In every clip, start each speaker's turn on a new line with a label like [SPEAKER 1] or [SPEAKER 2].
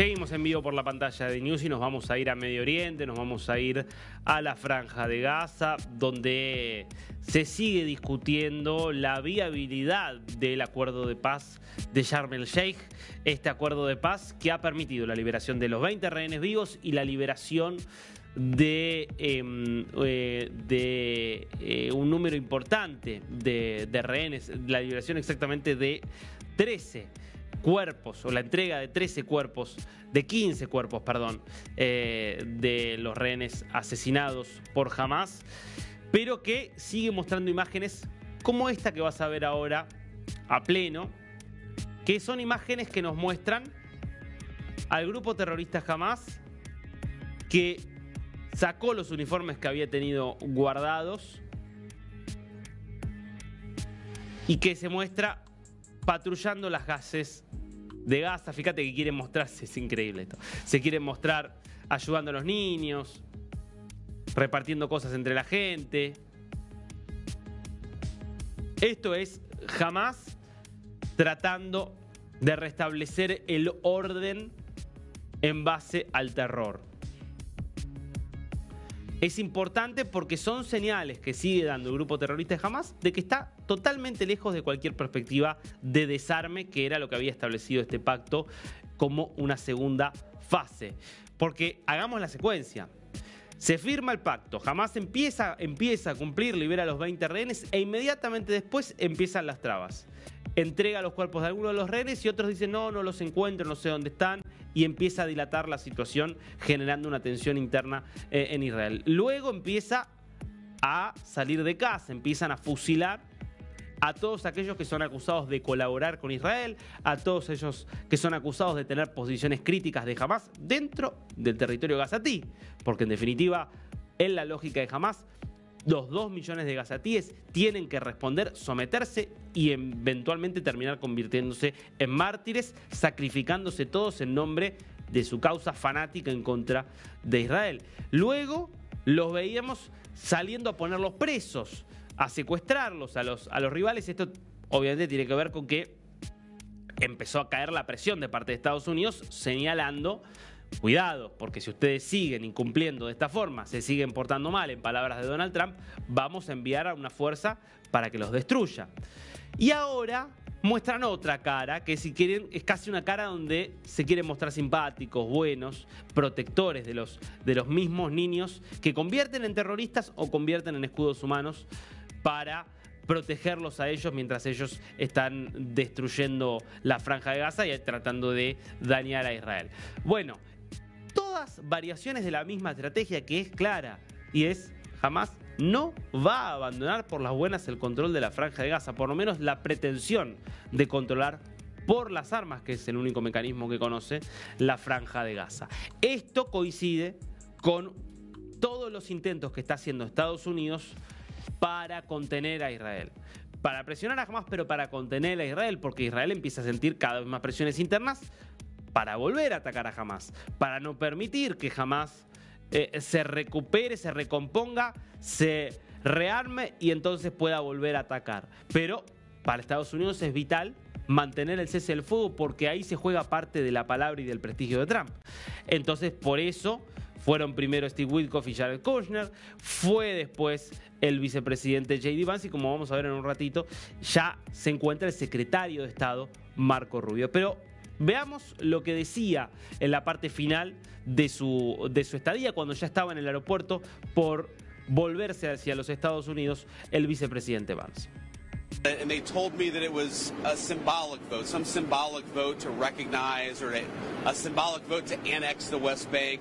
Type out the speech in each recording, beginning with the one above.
[SPEAKER 1] Seguimos en vivo por la pantalla de News y nos vamos a ir a Medio Oriente, nos vamos a ir a la Franja de Gaza, donde se sigue discutiendo la viabilidad del acuerdo de paz de Sharm el Sheikh, este acuerdo de paz que ha permitido la liberación de los 20 rehenes vivos y la liberación de un número importante de rehenes, la liberación exactamente de 13 cuerpos, o la entrega de 13 cuerpos, de 15 cuerpos, perdón, de los rehenes asesinados por Hamas, pero que sigue mostrando imágenes como esta que vas a ver ahora a pleno, que son imágenes que nos muestran al grupo terrorista Hamas que sacó los uniformes que había tenido guardados y que se muestra patrullando las gases de Gaza. Fíjate que quieren mostrarse, es increíble esto. Se quieren mostrar ayudando a los niños, repartiendo cosas entre la gente. Esto es Hamas tratando de restablecer el orden en base al terror. Es importante porque son señales que sigue dando el grupo terrorista de Hamas de que está totalmente lejos de cualquier perspectiva de desarme, que era lo que había establecido este pacto como una segunda fase. Porque hagamos la secuencia. Se firma el pacto, Hamas empieza a cumplir, libera a los 20 rehenes e inmediatamente después empiezan las trabas. Entrega los cuerpos de algunos de los rehenes y otros dicen no los encuentro, no sé dónde están, y empieza a dilatar la situación generando una tensión interna en Israel. Luego empieza a salir de casa, empiezan a fusilar a todos aquellos que son acusados de colaborar con Israel, a todos ellos que son acusados de tener posiciones críticas de Hamas dentro del territorio gazatí, porque en definitiva, en la lógica de Hamas, los 2 millones de gazatíes tienen que responder, someterse y eventualmente terminar convirtiéndose en mártires, sacrificándose todos en nombre de su causa fanática en contra de Israel. Luego los veíamos saliendo a ponerlos presos, a secuestrarlos a los rivales. Esto obviamente tiene que ver con que empezó a caer la presión de parte de Estados Unidos señalando: cuidado, porque si ustedes siguen incumpliendo de esta forma, se siguen portando mal, en palabras de Donald Trump, vamos a enviar a una fuerza para que los destruya. Y ahora muestran otra cara, que si quieren es casi una cara donde se quieren mostrar simpáticos, buenos, protectores de los mismos niños que convierten en terroristas o convierten en escudos humanos para protegerlos a ellos mientras ellos están destruyendo la Franja de Gaza y tratando de dañar a Israel. Bueno, todas variaciones de la misma estrategia que es clara, y es: Hamas no va a abandonar por las buenas el control de la Franja de Gaza, por lo menos la pretensión de controlar por las armas, que es el único mecanismo que conoce, la Franja de Gaza. Esto coincide con todos los intentos que está haciendo Estados Unidos para contener a Israel. Para presionar a Hamas, pero para contener a Israel, porque Israel empieza a sentir cada vez más presiones internas para volver a atacar a Hamas, para no permitir que Hamas se recupere, se recomponga, se rearme y entonces pueda volver a atacar. Pero para Estados Unidos es vital mantener el cese del fuego, porque ahí se juega parte de la palabra y del prestigio de Trump. Entonces, por eso fueron primero Steve Witkoff y Jared Kushner, fue después el vicepresidente J.D. Vance y, como vamos a ver en un ratito, ya se encuentra el secretario de Estado Marco Rubio. Pero veamos lo que decía en la parte final de su estadía, cuando ya estaba en el aeropuerto por volverse hacia los Estados Unidos, el vicepresidente Vance.
[SPEAKER 2] And they told me that it was a symbolic vote, some symbolic vote to recognize, or a symbolic vote to annex the West Bank.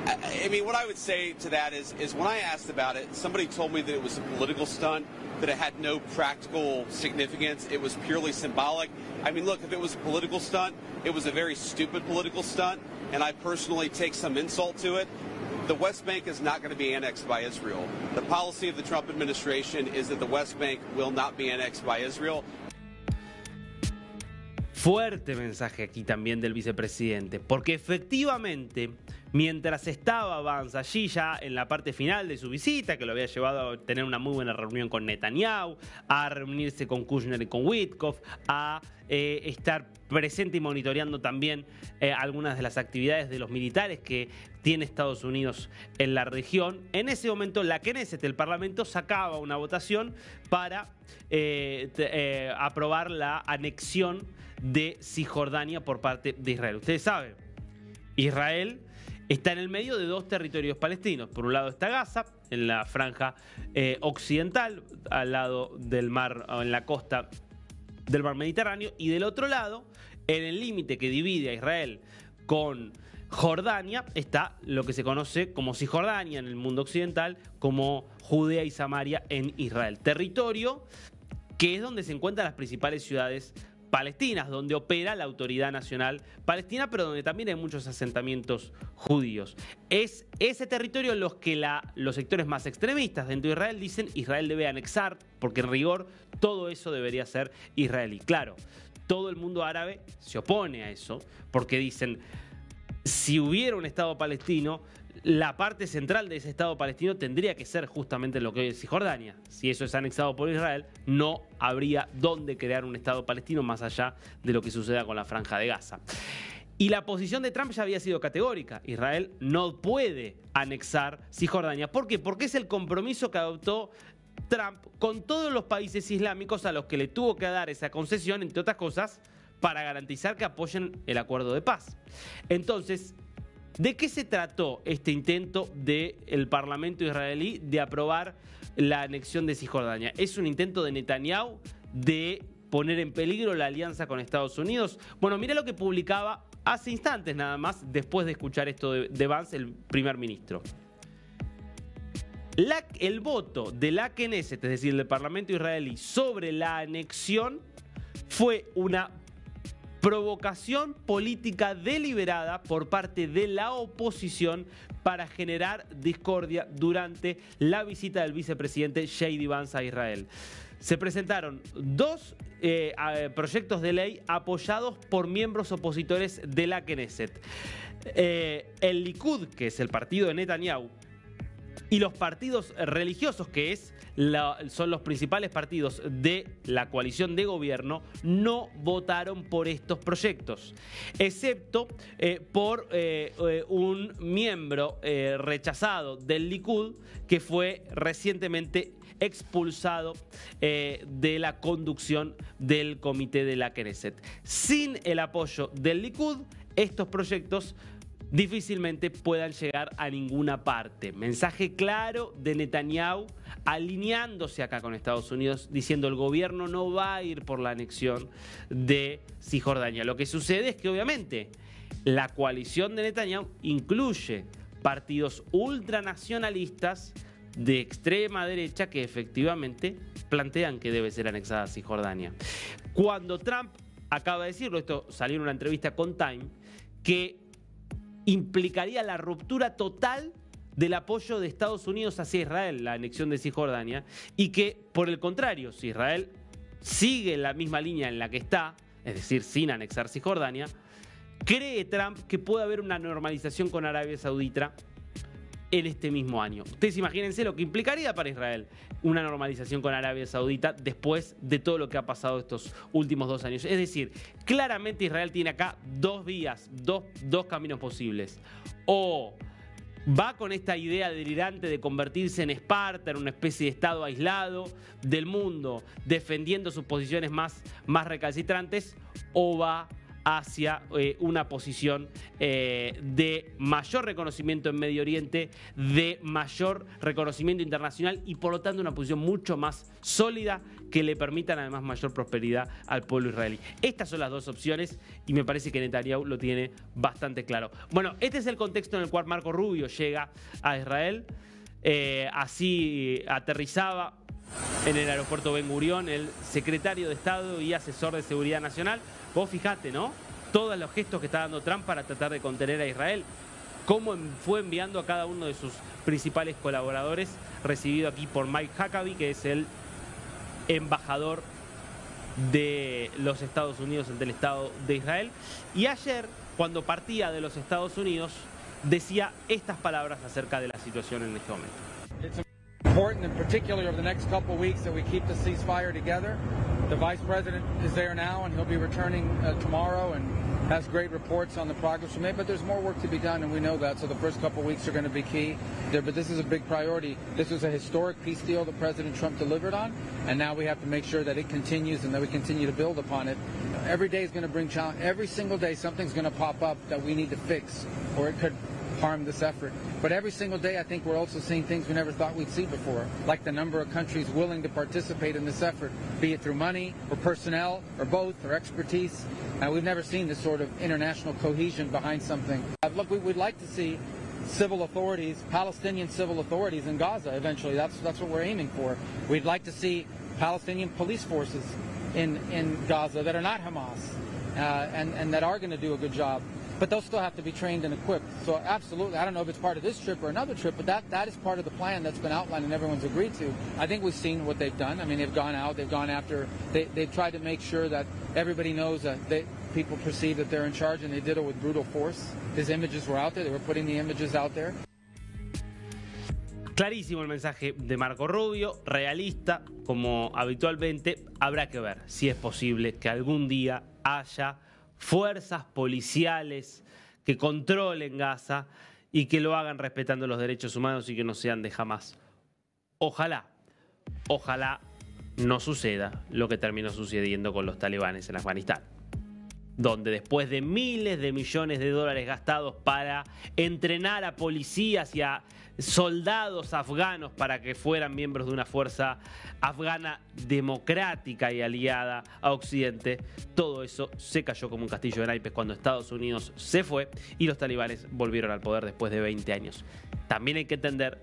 [SPEAKER 2] I mean, what I would say to that is when I asked about it, somebody told me that it was a political stunt, that it had no practical significance. It was purely symbolic. I mean, look, if it was a political stunt, it was a very stupid political stunt, and I personally take some insult to it. The West Bank is not going to be annexed by Israel. The policy of the Trump administration is that the West Bank will not be annexed by Israel.
[SPEAKER 1] Fuerte mensaje aquí también del vicepresidente, porque efectivamente mientras estaba Vance allí ya en la parte final de su visita, que lo había llevado a tener una muy buena reunión con Netanyahu, a reunirse con Kushner y con Witkoff, a estar presente y monitoreando también algunas de las actividades de los militares que tiene Estados Unidos en la región. En ese momento la Knesset, el Parlamento, sacaba una votación para aprobar la anexión de Cisjordania por parte de Israel. Ustedes saben, Israel está en el medio de dos territorios palestinos. Por un lado está Gaza, en la franja occidental, al lado del mar, o en la costa del mar Mediterráneo, y del otro lado, en el límite que divide a Israel con Jordania, está lo que se conoce como Cisjordania en el mundo occidental, como Judea y Samaria en Israel. Territorio que es donde se encuentran las principales ciudades palestinas, donde opera la Autoridad Nacional Palestina, pero donde también hay muchos asentamientos judíos. Es ese territorio en los que los sectores más extremistas dentro de Israel dicen Israel debe anexar, porque en rigor todo eso debería ser israelí. Claro, todo el mundo árabe se opone a eso, porque dicen, si hubiera un Estado palestino, la parte central de ese Estado palestino tendría que ser justamente lo que hoy es Cisjordania. Si eso es anexado por Israel, no habría dónde crear un Estado palestino más allá de lo que suceda con la Franja de Gaza. Y la posición de Trump ya había sido categórica. Israel no puede anexar Cisjordania. ¿Por qué? Porque es el compromiso que adoptó Trump con todos los países islámicos a los que le tuvo que dar esa concesión, entre otras cosas, para garantizar que apoyen el acuerdo de paz. Entonces, ¿de qué se trató este intento del Parlamento israelí de aprobar la anexión de Cisjordania? ¿Es un intento de Netanyahu de poner en peligro la alianza con Estados Unidos? Bueno, mira lo que publicaba hace instantes nada más, después de escuchar esto de Vance, el primer ministro. El voto de la Knesset, es decir, del Parlamento israelí, sobre la anexión fue una provocación política deliberada por parte de la oposición para generar discordia durante la visita del vicepresidente J.D. Vance a Israel. Se presentaron dos proyectos de ley apoyados por miembros opositores de la Knesset. El Likud, que es el partido de Netanyahu, y los partidos religiosos, que son los principales partidos de la coalición de gobierno, no votaron por estos proyectos, excepto por un miembro rechazado del Likud que fue recientemente expulsado de la conducción del comité de la Knesset. Sin el apoyo del Likud, estos proyectos difícilmente puedan llegar a ninguna parte. Mensaje claro de Netanyahu alineándose acá con Estados Unidos, diciendo el gobierno no va a ir por la anexión de Cisjordania. Lo que sucede es que obviamente la coalición de Netanyahu incluye partidos ultranacionalistas de extrema derecha que efectivamente plantean que debe ser anexada Cisjordania. Cuando Trump acaba de decirlo, esto salió en una entrevista con Time, que implicaría la ruptura total del apoyo de Estados Unidos hacia Israel, la anexión de Cisjordania, y que, por el contrario, si Israel sigue la misma línea en la que está, es decir, sin anexar Cisjordania, cree Trump que puede haber una normalización con Arabia Saudita en este mismo año. Ustedes imagínense lo que implicaría para Israel una normalización con Arabia Saudita después de todo lo que ha pasado estos últimos 2 años. Es decir, claramente Israel tiene acá dos vías, dos caminos posibles. O va con esta idea delirante de convertirse en Esparta, en una especie de estado aislado del mundo, defendiendo sus posiciones más recalcitrantes, o va hacia una posición de mayor reconocimiento en Medio Oriente, de mayor reconocimiento internacional y por lo tanto una posición mucho más sólida que le permitan además mayor prosperidad al pueblo israelí. Estas son las dos opciones y me parece que Netanyahu lo tiene bastante claro. Bueno, este es el contexto en el cual Marco Rubio llega a Israel. Así aterrizaba en el aeropuerto Ben Gurión el secretario de Estado y asesor de Seguridad Nacional. Vos fijate, ¿no? Todos los gestos que está dando Trump para tratar de contener a Israel. Cómo fue enviando a cada uno de sus principales colaboradores, recibido aquí por Mike Huckabee, que es el embajador de los Estados Unidos ante el Estado de Israel. Y ayer, cuando partía de los Estados Unidos, decía estas palabras acerca de la situación en este momento.
[SPEAKER 3] It's important, in particular, over the next couple of weeks, that we keep the ceasefire together. The Vice President is there now, and he'll be returning tomorrow, and has great reports on the progress we made. But there's more work to be done, and we know that. So the first couple of weeks are going to be key. But this is a big priority. This was a historic peace deal that President Trump delivered on, and now we have to make sure that it continues and that we continue to build upon it. Every day is going to bring challenge. Every single day, something's going to pop up that we need to fix, or it could harm this effort. But every single day, I think we're also seeing things we never thought we'd see before, like the number of countries willing to participate in this effort, be it through money or personnel or both or expertise. We've never seen this sort of international cohesion behind something. Look, we'd like to see civil authorities, Palestinian civil authorities in Gaza eventually. That's what we're aiming for. We'd like to see Palestinian police forces in Gaza that are not Hamas and that are going to do a good job. But they'll still have to be trained and equipped. So absolutely, I don't know if it's part of this trip or another trip, but that is part of the plan that's been outlined and everyone's agreed to. I think we've seen what they've done. I mean, they've gone out, they've gone after, they've tried to make sure that everybody knows that people perceive that they're in charge, and they did it with brutal force. His images were out there, they were putting the images out there.
[SPEAKER 1] Clarísimo el mensaje de Marco Rubio, realista, como habitualmente. Habrá que ver si es posible que algún día haya fuerzas policiales que controlen Gaza y que lo hagan respetando los derechos humanos y que no sean de Hamas. Ojalá no suceda lo que terminó sucediendo con los talibanes en Afganistán, donde después de miles de millones de dólares gastados para entrenar a policías y a soldados afganos para que fueran miembros de una fuerza afgana democrática y aliada a Occidente, todo eso se cayó como un castillo de naipes cuando Estados Unidos se fue y los talibanes volvieron al poder después de 20 años. También hay que entender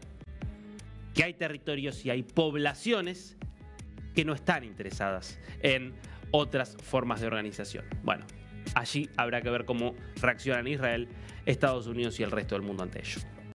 [SPEAKER 1] que hay territorios y hay poblaciones que no están interesadas en otras formas de organización. Bueno, allí habrá que ver cómo reaccionan Israel, Estados Unidos y el resto del mundo ante ello.